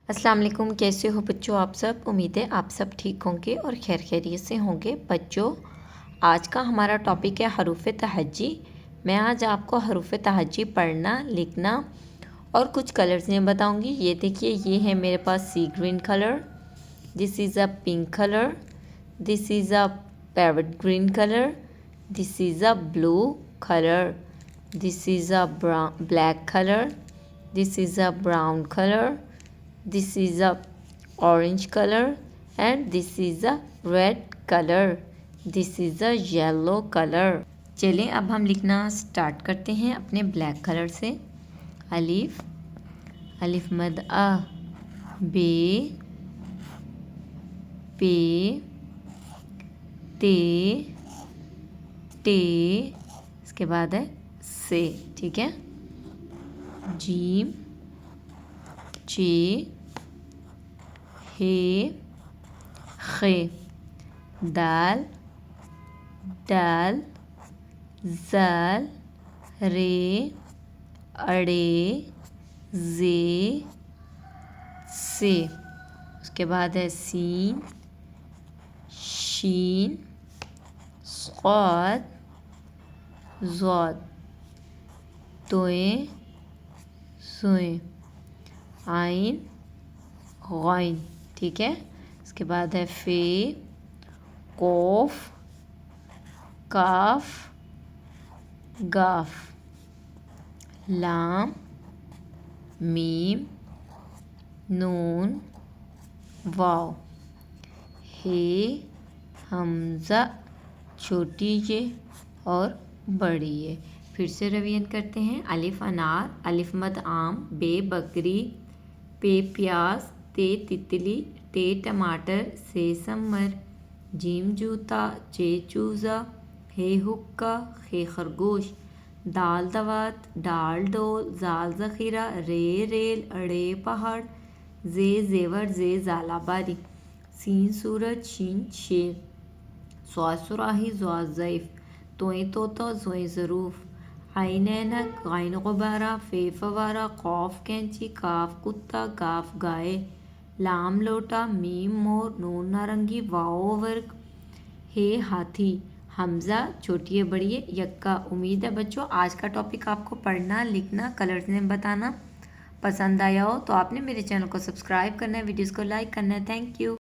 السلام علیکم، کیسے ہو بچوں آپ سب؟ امید ہے آپ سب ٹھیک ہوں گے اور خیر خیریت سے ہوں گے۔ بچوں، آج کا ہمارا ٹاپک ہے حروف تہجی۔ میں آج آپ کو حروف تہجی پڑھنا، لکھنا اور کچھ کلرز میں بتاؤں گی۔ یہ دیکھیے، یہ ہے میرے پاس sea green colour, this is a pink colour, this is a parrot green colour, this is a blue colour, this is a black colour, this is a brown colour, this is a orange color and this is a red color, this is a yellow color۔ چلیں اب ہم لکھنا start کرتے ہیں اپنے black colour سے۔ الف، الف مد آ، بے، پے، تے، ٹے، اس کے بعد ہے سے، ٹھیک ہے۔ جیم، چے، ہے، خے، دال، ڈال، زال، رے، اڑے، زے، سے، اس کے بعد ہے سین، شین، صاد، ضاد، توئیں، سوئیں، عین، غین، ٹھیک ہے۔ اس کے بعد ہے فے، قوف، کاف، گاف، لام، میم، نون، واو، ہے، حمزہ، چھوٹی یہ اور بڑی یہ۔ پھر سے ریویژن کرتے ہیں۔ الف انار، الف مد آم، بے بکری، پے پیاز، تے تتلی، ٹے ٹماٹر، سے سمر، جیم جوتا، چے چوزا، ہے حکا، خے خرگوش، دال دوات، ڈال ڈول، زال ذخیرہ، رے ریل، اڑے پہاڑ، زے زیور، زے زالہ باری، سین سورج، شین شیر، صاد صراحی، ضاد ضعیف، توئیں طوطا، زوئیں ظروف، عین اینک، غین غبارہ، فے فوارہ، قوف کینچی، کاف کتا، گاف گائے، لام لوٹا، میم مور، نون نارنگی، واو ورق، ہے ہاتھی، حمزہ چھوٹی بڑی یکا۔ امید ہے بچوں آج کا ٹاپک آپ کو پڑھنا، لکھنا، کلرز میں بتانا پسند آیا ہو تو آپ نے میرے چینل کو سبسکرائب کرنا ہے، ویڈیوز کو لائک کرنا ہے۔ Thank you.